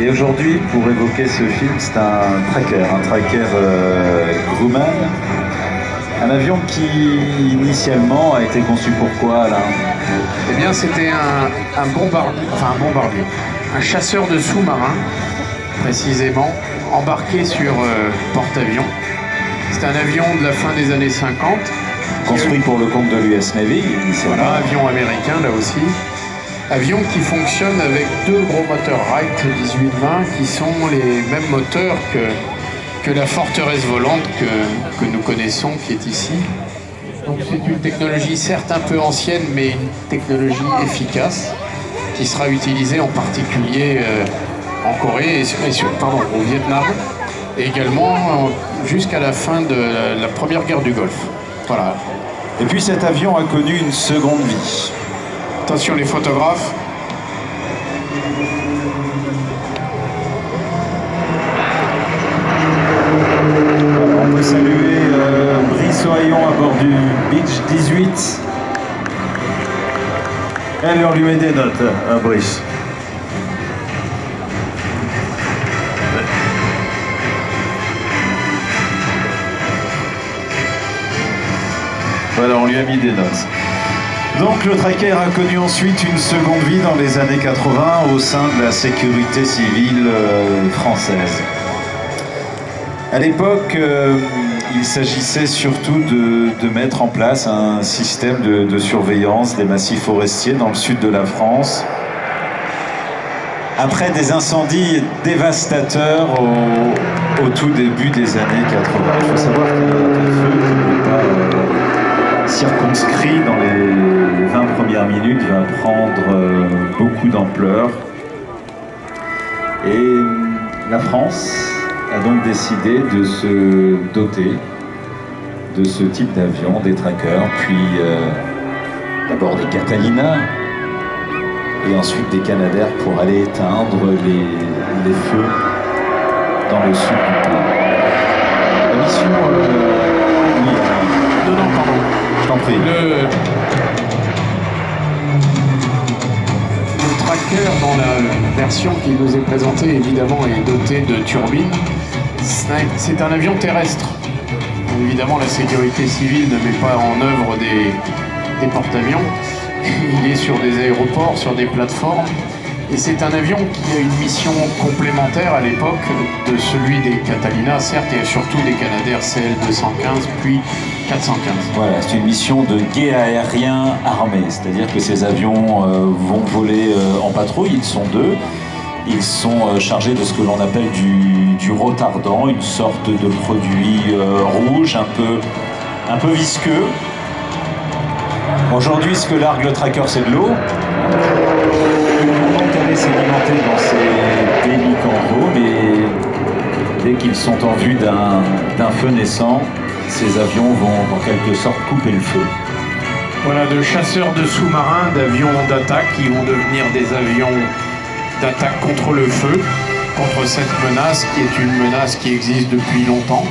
Et aujourd'hui, pour évoquer ce film, c'est un tracker Grumman. Un avion qui, initialement, a été conçu pour quoi, Alain? Eh bien, c'était un bombardier, un chasseur de sous-marins, précisément, embarqué sur porte-avions. C'est un avion de la fin des années 50. Construit pour le compte de l'US Navy, initialement. Voilà, avion américain, là aussi. Avion qui fonctionne avec deux gros moteurs Wright 18-20, qui sont les mêmes moteurs que la forteresse volante que nous connaissons, qui est ici. Donc c'est une technologie certes un peu ancienne, mais une technologie efficace, qui sera utilisée en particulier en Corée au Vietnam, et également jusqu'à la fin de la première guerre du Golfe. Voilà. Et puis cet avion a connu une seconde vie. Attention les photographes. On peut saluer Brice Ohaillon à bord du Beech 18. Allez, on lui met des notes à Brice. Voilà, on lui a mis des notes. Donc le tracker a connu ensuite une seconde vie dans les années 80 au sein de la sécurité civile française. À l'époque, il s'agissait surtout de mettre en place un système de surveillance des massifs forestiers dans le sud de la France. Après des incendies dévastateurs au tout début des années 80. Il faut savoir qu'il y a un feu qui n'est pas circonscrit dans les 20 premières minutes, va prendre beaucoup d'ampleur. Et la France a donc décidé de se doter de ce type d'avion, des trackers, puis d'abord des Catalina, et ensuite des Canadair pour aller éteindre les feux dans le sud du pays. La mission... Non, pardon. Je t'en prie. Le tracker, dans la version qui nous est présentée, évidemment, est doté de turbines. C'est un avion terrestre. Évidemment, la sécurité civile ne met pas en œuvre des porte-avions. Il est sur des aéroports, sur des plateformes. Et c'est un avion qui a une mission complémentaire à l'époque de celui des Catalina, certes, et surtout des Canadair CL-215, puis 415. Voilà, c'est une mission de guet aérien armé, c'est-à-dire que ces avions vont voler en patrouille, ils sont deux. Ils sont chargés de ce que l'on appelle du retardant, une sorte de produit rouge, un peu visqueux. Aujourd'hui, ce que largue le tracker, c'est de l'eau. Elle est sédimentée dans ces pélicans d'eau, mais dès qu'ils sont en vue d'un feu naissant, ces avions vont en quelque sorte couper le feu. Voilà, de chasseurs de sous-marins, d'avions d'attaque qui vont devenir des avions d'attaque contre le feu, contre cette menace qui est une menace qui existe depuis longtemps,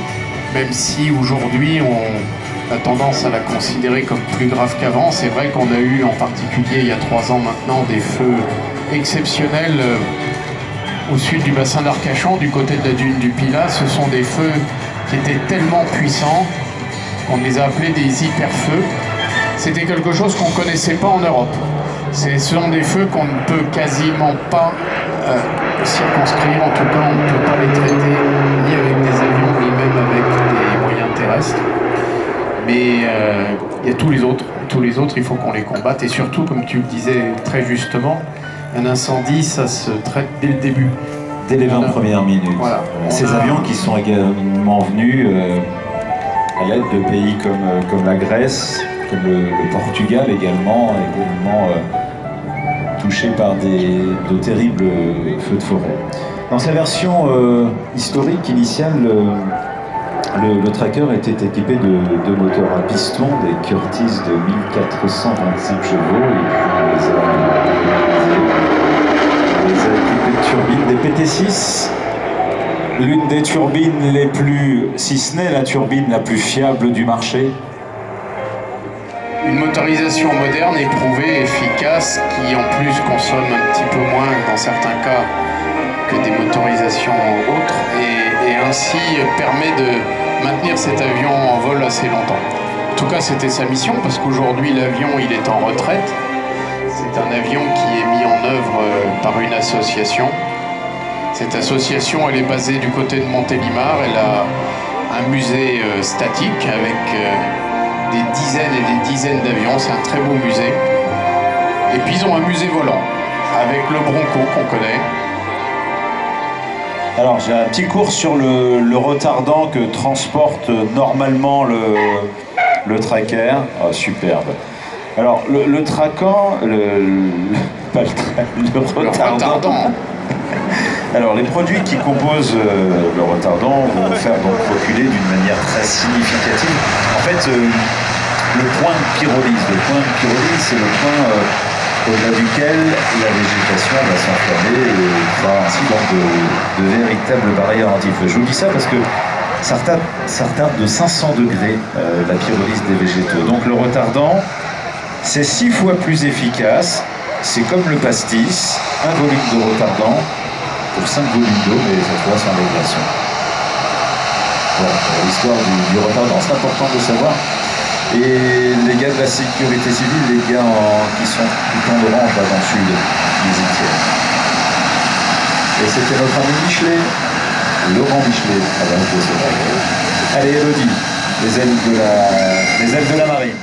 même si aujourd'hui on a tendance à la considérer comme plus grave qu'avant. C'est vrai qu'on a eu en particulier il y a 3 ans maintenant des feux exceptionnels au sud du bassin d'Arcachon, du côté de la dune du Pilat. Ce sont des feux qui étaient tellement puissants qu'on les a appelés des hyper-feux. C'était quelque chose qu'on ne connaissait pas en Europe. Ce sont des feux qu'on ne peut quasiment pas circonscrire, en tout cas on ne peut pas les traiter ni avec des avions ni même avec des moyens terrestres. Mais il y a tous les autres. Tous les autres, il faut qu'on les combatte. Et surtout, comme tu le disais très justement, un incendie, ça se traite dès le début. Dès les 20 premières minutes. Voilà. Ces avions qui sont également venus à l'aide de pays comme la Grèce, comme le Portugal également touché par de terribles feux de forêt. Dans sa version historique initiale, le tracker était équipé de moteurs à piston, des Curtis de 1425 chevaux, et puis les a équipés de turbines, des PT6. L'une des turbines les plus, si ce n'est la turbine la plus fiable du marché. Une motorisation moderne, éprouvée, efficace, qui en plus consomme un petit peu moins dans certains cas avec des motorisations autres et ainsi permet de maintenir cet avion en vol assez longtemps. En tout cas, c'était sa mission parce qu'aujourd'hui, l'avion, il est en retraite. C'est un avion qui est mis en œuvre par une association. Cette association, elle est basée du côté de Montélimar. Elle a un musée statique avec des dizaines et des dizaines d'avions. C'est un très beau musée. Et puis ils ont un musée volant avec le Bronco qu'on connaît. Alors j'ai un petit cours sur le retardant que transporte normalement le tracker. Oh, superbe. Alors le traquant, pas le retardant. Alors les produits qui composent le retardant vont faire donc reculer d'une manière très significative. En fait, le point de pyrolyse. Le point de pyrolyse, c'est le point au-delà duquel la végétation va s'enflammer et fera ainsi donc de véritables barrières anti-feu. Je vous dis ça parce que ça retarde de 500 degrés la pyrolyse des végétaux. Donc le retardant, c'est 6 fois plus efficace. C'est comme le pastis, un volume de retardant pour 5 volumes d'eau, mais cette fois sans régulation. Voilà, l'histoire du retardant, c'est important de savoir. Et les gars de la sécurité civile, les gars qui sont tout en orange là dans le sud, ils y tiennent. Et c'était notre ami Michelet, Laurent Michelet. Ah ben, allez, Elodie, les ailes de la marine.